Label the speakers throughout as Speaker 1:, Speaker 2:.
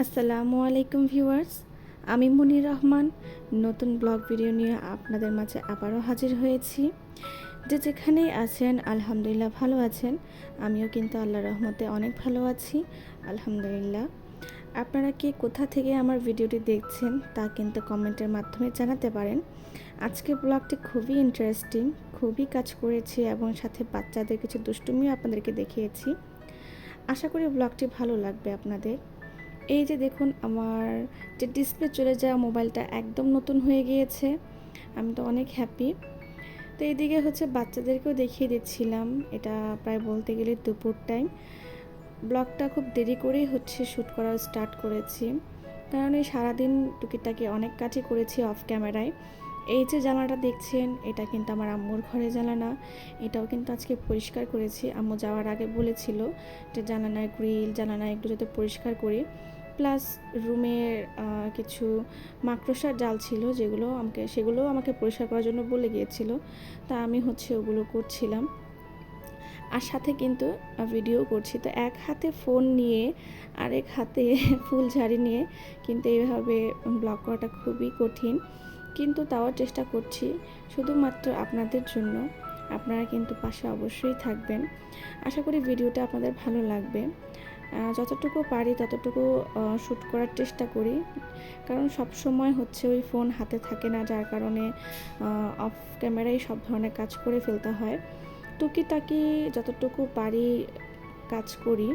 Speaker 1: আসসালামু আলাইকুম ভিউয়ার্স, আমি মুনির রহমান নতুন ব্লগ ভিডিও নিয়ে আপনাদের মাঝে আবারও হাজির হয়েছি। যেখানেই আছেন আলহামদুলিল্লাহ ভালো আছেন। আমিও কিন্তু আল্লাহর রহমতে অনেক ভালো আছি আলহামদুলিল্লাহ। আপনারা কে কোথা থেকে আমার ভিডিওটি দেখছেন তা কিন্তু কমেন্টের মাধ্যমে জানাতে পারেন। আজকের ব্লগটি খুবই ইন্টারেস্টিং, খুবই কাজ করেছি এবং সাথে বাচ্চাদের কিছু দুষ্টুমিও আপনাদেরকে দেখিয়েছি। আশা করি ব্লগটি ভালো লাগবে আপনাদের। এই যে দেখুন, আমার যে ডিসপ্লে চলে যাওয়া মোবাইলটা একদম নতুন হয়ে গিয়েছে। আমি তো অনেক হ্যাপি। তো এইদিকে হচ্ছে বাচ্চাদেরকেও দেখিয়ে দিচ্ছিলাম। এটা প্রায় বলতে গেলে দুপুর টাইম। ব্লগটা খুব দেরি করেই হচ্ছে শ্যুট করা স্টার্ট করেছি, কারণ এই সারাদিন টুকিটাকি অনেক কাজই করেছি অফ ক্যামেরায়। এই যে জানালাটা দেখছেন, এটা কিন্তু আমার আম্মুর ঘরের জানালা। এটাও কিন্তু আজকে পরিষ্কার করেছি। আম্মু যাওয়ার আগে বলেছিল যে জানালার গ্রিল জানালা একটু যাতে পরিষ্কার করি। প্লাস রুমের কিছু মাকড়সার জাল ছিল সেগুলোও আমাকে পরিষ্কার করার জন্য বলে গিয়েছিল। তা আমি হচ্ছে ওগুলো করছিলাম, আর সাথে কিন্তু ভিডিও করছি। তো এক হাতে ফোন নিয়ে আরেক হাতে ফুল ঝাড়ি নিয়ে কিন্তু এইভাবে ব্লগ করাটা খুবই কঠিন, কিন্তু তাও চেষ্টা করছি শুধুমাত্র আপনাদের জন্য। আপনারা কিন্তু পাশে অবশ্যই থাকবেন। আশা করি ভিডিওটা আপনাদের ভালো লাগবে। যতটুকু পারি ততটুকু শ্যুট করার চেষ্টা করি, কারণ সব সময় হচ্ছে ওই ফোন হাতে থাকে না, যার কারণে অফ ক্যামেরায় সব ধরনের কাজ করে ফেলতে হয়। টুকিটাকি যতটুকু পারি কাজ করি,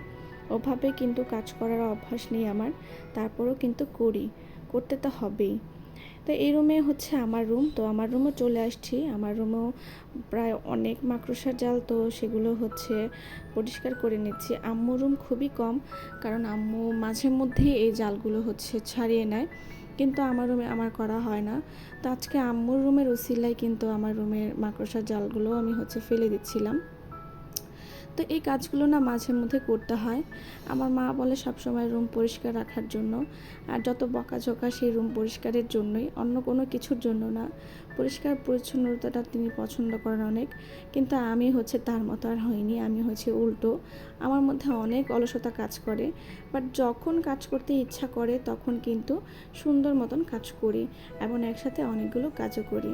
Speaker 1: ওভাবে কিন্তু কাজ করার অভ্যাস নেই আমার। তারপরেও কিন্তু করতে তো হবেই। তো এই রুমে হচ্ছে আমার রুম। তো আমার রুমও চলে আসছি। আমার রুমেও প্রায় অনেক মাকড়সার জাল, তো সেগুলো হচ্ছে পরিষ্কার করে নিচ্ছি। আম্মুর রুম খুবই কম, কারণ আম্মু মাঝে মধ্যেই এই জালগুলো হচ্ছে ছাড়িয়ে নেয়, কিন্তু আমার রুমে আমার করা হয় না। তো আজকে আম্মুর রুমের উসিলায় কিন্তু আমার রুমের মাকড়সার জালগুলো আমি হচ্ছে ফেলে দিচ্ছিলাম। তো এই কাজগুলো না মাঝে মধ্যে করতে হয়। আমার মা বলে সবসময় রুম পরিষ্কার রাখার জন্য, আর যত বকাঝকা সেই রুম পরিষ্কারের জন্যই, অন্য কোনো কিছুর জন্য না। পরিষ্কার পরিচ্ছন্নতাটা তিনি পছন্দ করেন অনেক, কিন্তু আমি হচ্ছে তার মতো আর হইনি। আমি হচ্ছে উল্টো, আমার মধ্যে অনেক অলসতা কাজ করে। বাট যখন কাজ করতে ইচ্ছা করে তখন কিন্তু সুন্দর মতন কাজ করি এবং একসাথে অনেকগুলো কাজও করি।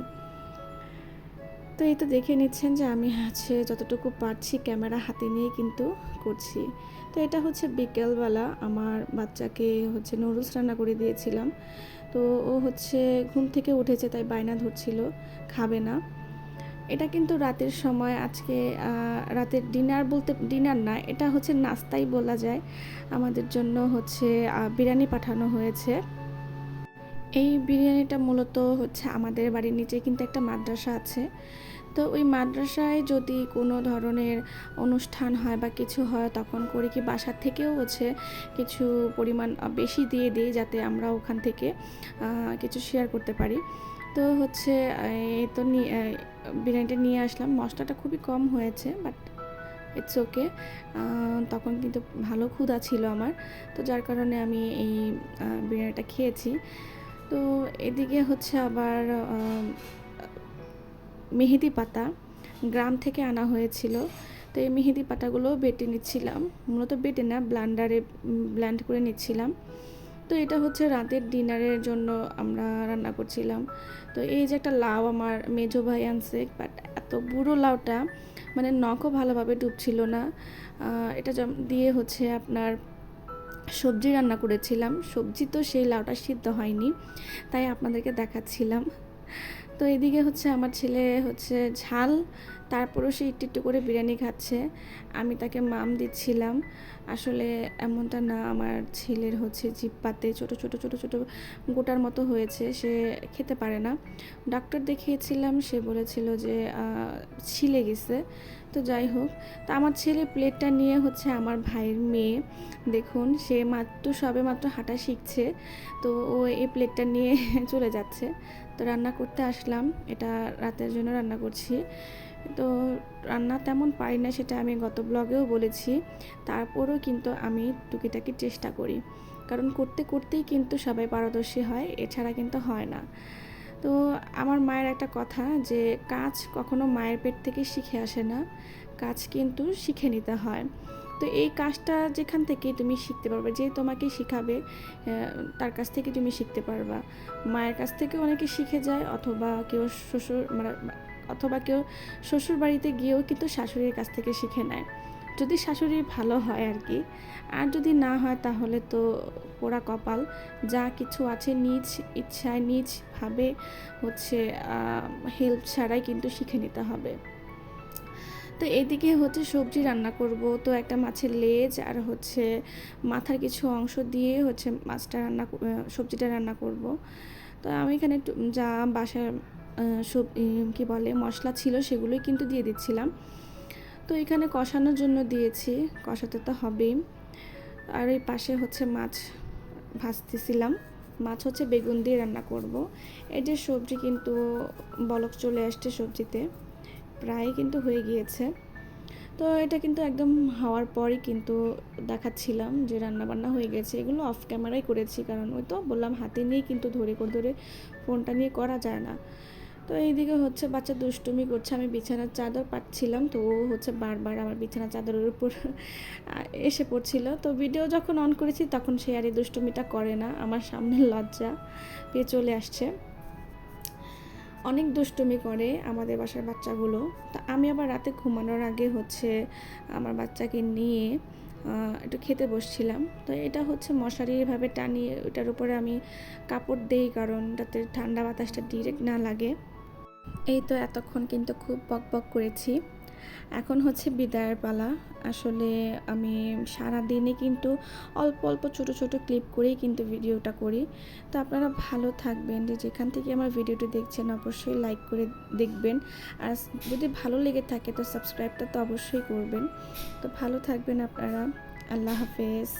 Speaker 1: তো এই তো দেখে নিচ্ছেন যে আমি হচ্ছে যতটুকু পারছি ক্যামেরা হাতে নিয়ে কিন্তু করছি। তো এটা হচ্ছে বিকেলবেলা আমার বাচ্চাকে হচ্ছে নুডলস রান্না করে দিয়েছিলাম। তো ও হচ্ছে ঘুম থেকে উঠেছে, তাই বায়না ধরছিল খাবে না। এটা কিন্তু রাতের সময় আজকে রাতের ডিনার না, এটা হচ্ছে নাস্তাই বলা যায়। আমাদের জন্য হচ্ছে বিরিয়ানি পাঠানো হয়েছে। এই বিরিয়ানিটা মূলত হচ্ছে আমাদের বাড়ির নিচে কিন্তু একটা মাদ্রাসা আছে। তো ওই মাদ্রাসায় যদি কোনো ধরনের অনুষ্ঠান হয় বা কিছু হয়, তখন করি কি বাসার থেকেও হচ্ছে কিছু পরিমাণ বেশি দিয়ে দিই, যাতে আমরা ওখান থেকে কিছু শেয়ার করতে পারি। তো হচ্ছে এই তো বিরিয়ানিটা নিয়ে আসলাম। মশলাটা খুবই কম হয়েছে, বাট ইটস ওকে। তখন কিন্তু ভালো ক্ষুধা ছিল আমার, তো যার কারণে আমি এই বিরিয়ানিটা খেয়েছি। তো এদিকে হচ্ছে আবার মেহেদি পাতা গ্রাম থেকে আনা হয়েছিল। তো এই মেহেদি পাতাগুলো বেটে নিচ্ছিলাম, মূলত বেটে না, ব্লান্ডারে ব্ল্যান্ড করে নিচ্ছিলাম। তো এটা হচ্ছে রাতের ডিনারের জন্য আমরা রান্না করছিলাম। তো এই যে একটা লাউ আমার মেজো ভাই আনছে, বাট এত বুড়ো লাউটা, মানে নখও ভালোভাবে ডুবছিল না। এটা দিয়ে হচ্ছে আপনার সবজি রান্না করেছিলাম। সবজি তো সেই লাউটা সিদ্ধ হয়নি, তাই আপনাদেরকে দেখাচ্ছিলাম। তো এদিকে হচ্ছে আমার ছেলে হচ্ছে ঝাল, তারপরেও সে একটু একটু করে বিরিয়ানি খাচ্ছে। আমি তাকে মাম দিচ্ছিলাম। আসলে এমনটা না, আমার ছেলের হচ্ছে জিহ্বাতে ছোটো ছোটো ছোটো ছোটো গোটার মতো হয়েছে, সে খেতে পারে না। ডাক্তার দেখিয়েছিলাম, সে বলেছিল যে ছিলে গেছে। তো যাই হোক, তো আমার ছেলে প্লেটটা নিয়ে হচ্ছে আমার ভাইয়ের মেয়ে, দেখুন সে সবে মাত্র হাঁটা শিখছে, তো ও এই প্লেটটা নিয়ে চলে যাচ্ছে। তো রান্না করতে আসলাম, এটা রাতের জন্য রান্না করছি। তো রান্না তেমন পারি না, সেটা আমি গত ব্লগেও বলেছি। তারপরেও কিন্তু আমি টুকিটাকি চেষ্টা করি, কারণ করতে করতেই কিন্তু সবাই পারদর্শী হয়, এছাড়া কিন্তু হয় না। তো আমার মায়ের একটা কথা, যে কাজ কখনো মায়ের পেট থেকে শিখে আসে না, কাজ কিন্তু শিখে নিতে হয়। তো এই কাজটা যেখান থেকে তুমি শিখতে পারবে, যে তোমাকে শিখাবে তার কাছ থেকে তুমি শিখতে পারবা। মায়ের কাছ থেকে অনেকে শিখে যায়, অথবা কেউ শ্বশুর বাড়িতে গিয়েও কিন্তু শাশুড়ির কাছ থেকে শিখে নেয়, যদি শাশুড়ি ভালো হয় আর কি। আর যদি না হয় তাহলে তো পোড়া কপাল। যা কিছু আছে নিজ ইচ্ছায় নিজভাবে হচ্ছে হেল্প ছাড়াই কিন্তু শিখে নিতে হবে। তো এদিকে হচ্ছে সবজি রান্না করব, তো একটা মাছের লেজ আর হচ্ছে মাথার কিছু অংশ দিয়ে হচ্ছে সবজিটা রান্না করব। তো আমি এখানে যা বাসায় সব কী বলে মশলা ছিল সেগুলোই কিন্তু দিয়ে দিচ্ছিলাম। তো এখানে কষানোর জন্য দিয়েছি, কষাতে তো হবেই। আর এই পাশে হচ্ছে মাছ ভাজতেছিলাম, মাছ হচ্ছে বেগুন দিয়ে রান্না করব। এই যে সবজি কিন্তু বলক চলে আসছে, সবজিতে প্রায় কিন্তু হয়ে গিয়েছে। তো এটা কিন্তু একদম হওয়ার পরই কিন্তু দেখাচ্ছিলাম যে রান্নাবান্না হয়ে গেছে। এগুলো অফ ক্যামেরাই করেছি, কারণ ওই তো বললাম হাতে নিয়ে কিন্তু ধরে ফোনটা নিয়ে করা যায় না। তো এইদিকে হচ্ছে বাচ্চা দুষ্টুমি করছে, আমি বিছানার চাদর পাচ্ছিলাম, তো ও হচ্ছে বারবার আমার বিছানার চাদরের উপর এসে পড়ছিল। তো ভিডিও যখন অন করেছি তখন সে আর এই দুষ্টুমিটা করে না, আমার সামনে লজ্জা পেয়ে চলে আসছে। অনেক দুষ্টুমি করে আমাদের বাসার বাচ্চাগুলো। তা আমি আবার রাতে ঘুমানোর আগে হচ্ছে আমার বাচ্চাকে নিয়ে একটু খেতে বসছিলাম। তো এটা হচ্ছে মশারি এভাবে টানিয়ে ওটার উপরে আমি কাপড় দেই, কারণ যাতে ঠান্ডা বাতাসটা ডিরেক্ট না লাগে। এই তো এতক্ষণ কিন্তু খুব বকবক করেছি, এখন হচ্ছে বিদায়ের পালা। আসলে আমি সারাদিনে কিন্তু অল্প অল্প ছোটো ছোটো ক্লিপ করেই কিন্তু ভিডিওটা করি। তো আপনারা ভালো থাকবেন, যে যেখান থেকে আমার ভিডিওটি দেখছেন অবশ্যই লাইক করে দেখবেন, আর যদি ভালো লেগে থাকে তো সাবস্ক্রাইবটা তো অবশ্যই করবেন। তো ভালো থাকবেন আপনারা, আল্লাহ হাফেজ।